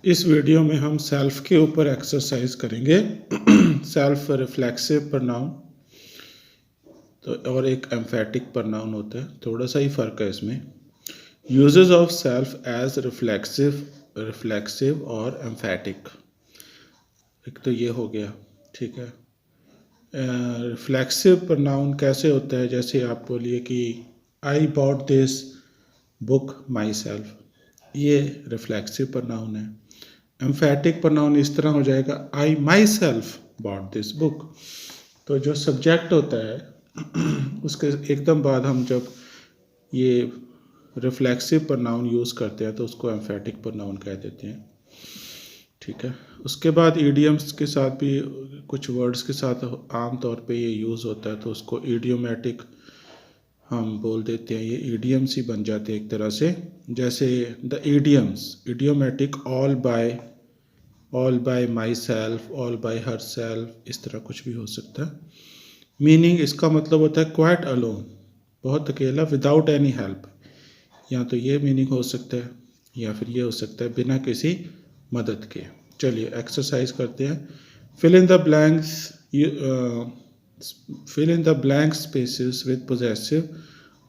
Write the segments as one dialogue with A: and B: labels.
A: इस वीडियो में हम सेल्फ के ऊपर एक्सरसाइज करेंगे। सेल्फ रिफ्लेक्सिव प्रनाउन तो और एक एम्फेटिक प्रनाउन होता है, थोड़ा सा ही फ़र्क है इसमें। Uses of self as reflexive और एम्फेटिक, एक तो ये हो गया, ठीक है। रिफ्लेक्सिव प्रनाउन कैसे होता है, जैसे आप बोलिए कि I bought this book myself, ये रिफ्लेक्सिव प्रनाउन है। एम्फेटिक प्रनाउन इस तरह हो जाएगा, I myself bought this book. तो जो सब्जेक्ट होता है उसके एकदम बाद हम जब ये रिफ्लेक्सिव प्रनाउन यूज़ करते हैं तो उसको एम्फेटिक प्रनाउन कह देते हैं, ठीक है। उसके बाद ईडियम्स के साथ भी कुछ वर्ड्स के साथ आम तौर पे ये यूज़ होता है, तो उसको ईडियोमेटिक हम बोल देते हैं। ये ईडियम्स ही बन जाते हैं एक तरह से, जैसे the idioms, idiomatic all by myself, all by herself, इस तरह कुछ भी हो सकता है। मीनिंग इसका मतलब होता है क्वाइट अलोन, बहुत अकेला, विदाउट एनी हेल्प। या तो ये मीनिंग हो सकता है या फिर ये हो सकता है बिना किसी मदद के। चलिए एक्सरसाइज करते हैं। Fill in the blanks, fill in the blank spaces with possessive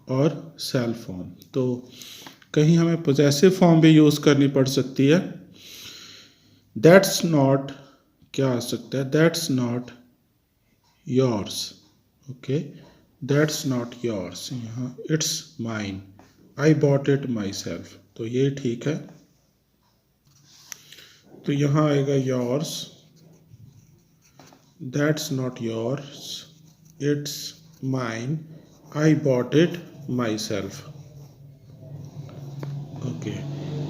A: और सेल्फ फॉर्म। तो कहीं हमें पोजेसिव फॉर्म भी यूज़ करनी पड़ सकती है। दैट्स नॉट, क्या आ सकता है, that's not yours, okay, that's not yours, यहाँ it's mine, I bought it myself, तो ये ठीक है। तो यहाँ आएगा yours, that's not yours, it's mine, I bought it myself, okay.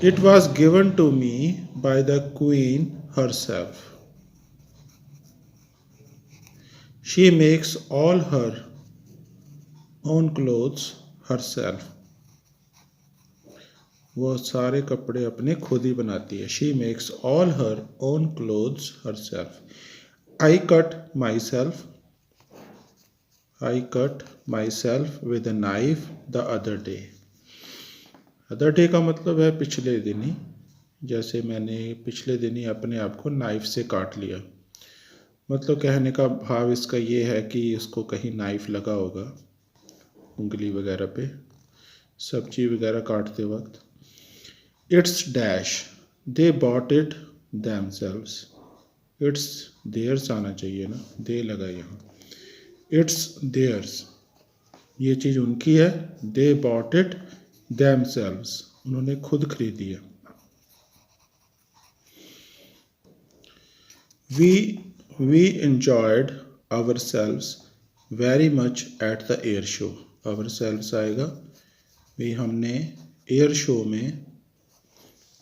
A: It was given to me by the queen herself, she makes all her own clothes herself, वो सारे कपड़े अपने खुद ही बनाती है। She makes all her own clothes her self. I cut my self, I cut my self with a knife the other day. Other day का मतलब है पिछले दिन ही, जैसे मैंने पिछले दिन ही अपने आप को नाइफ से काट लिया। मतलब कहने का भाव इसका ये है कि इसको कहीं नाइफ लगा होगा उंगली वगैरह पे, सब्जी वगैरह काटते वक्त। It's dash, they bought it themselves, it's theirs आना चाहिए ना, दे लगा यहाँ। इट्स देयर्स, ये चीज़ उनकी है। दे बॉट इट themselves, उन्होंने खुद खरीदी है। We enjoyed ourselves very much at the air show, ourselves आएगा भी, हमने एयर शो में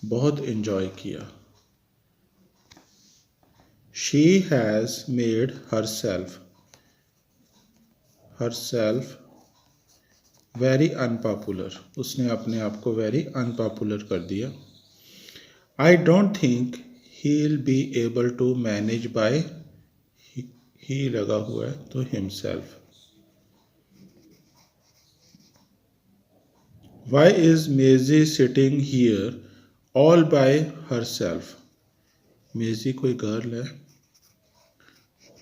A: बहुत इन्जॉय किया। She has made herself very unpopular, उसने अपने आप को वेरी अनपॉपुलर कर दिया। I don't think he will be able to manage by, ही लगा हुआ है तो himself. Why is Maisie sitting here all by herself, Maisie कोई गर्ल है,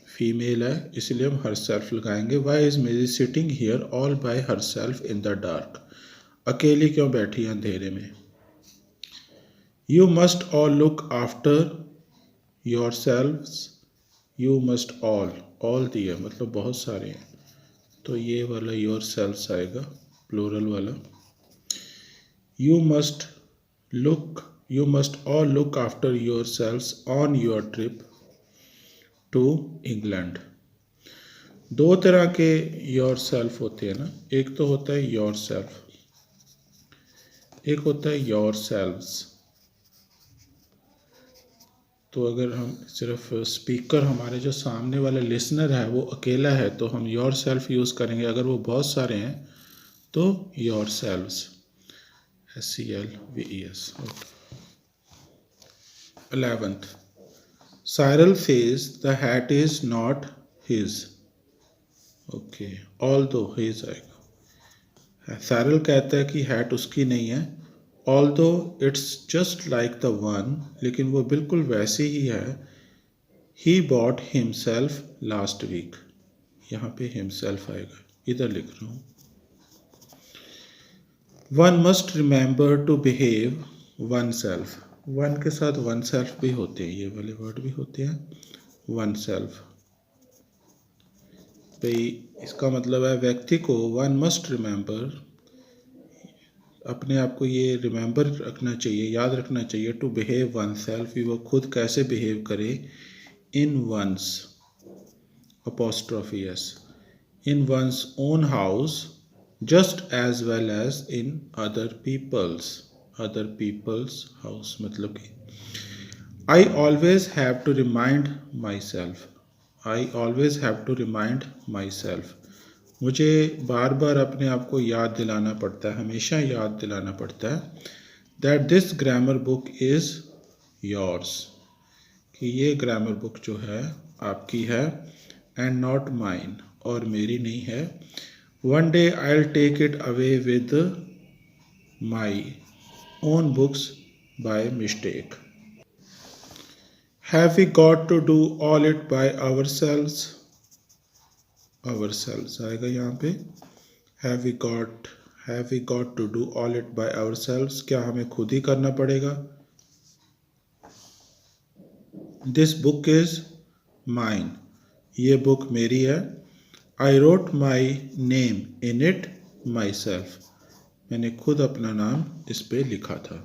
A: फीमेल है, इसलिए हम हर सेल्फ लगाएंगे। Why is Maisie sitting here all by herself in the dark, अकेली क्यों बैठी है अंधेरे में। You must all look after yourselves, you must all दिया मतलब बहुत सारे हैं, तो ये वाला योर सेल्व्स आएगा प्लूरल वाला। You must all look after yourselves on your trip to England. दो तरह के योर सेल्फ होते हैं ना, एक तो होता है योर सेल्फ, एक होता है योर सेल्व्स। तो अगर हम सिर्फ स्पीकर, हमारे जो सामने वाला लिसनर है वो अकेला है तो हम योर सेल्फ यूज़ करेंगे, अगर वो बहुत सारे हैं तो yourselves, SELVES। 11th, Cyril says the hat is not his, okay, although his आएगा। साइरल कहता है कि हैट उसकी नहीं है, although it's just like the one, लेकिन वो बिल्कुल वैसी ही है, he bought himself last week. यहाँ पे हिमसेल्फ आएगा, इधर लिख रहा हूँ। One must remember to behave oneself, one के साथ वन सेल्फ भी होते हैं, ये वाले वर्ड भी होते हैं, वन सेल्फ। भाई इसका मतलब है व्यक्ति को वन मस्ट रिमेंबर, अपने आप को ये रिमेंबर रखना चाहिए, याद रखना चाहिए, टू बिहेव वन सेल्फ, वो खुद कैसे बिहेव करे, इन once apostrophe s, in one's own house just as well as in other people's house। मतलब कि I always have to remind myself, I always have to remind myself, मुझे बार बार अपने आप को याद दिलाना पड़ता है, हमेशा याद दिलाना पड़ता है, that this grammar book is yours, कि ये ग्रामर बुक जो है आपकी है, एंड नॉट माइन, और मेरी नहीं है, one day I will take it away with my own books by mistake. Have we got to do all it by ourselves, ourselves आएगा यहाँ पे, have we got to do all it by ourselves, क्या हमें खुद ही करना पड़ेगा। This book is mine, ये बुक मेरी है, I wrote my name in it myself, मैंने खुद अपना नाम इस पे लिखा था।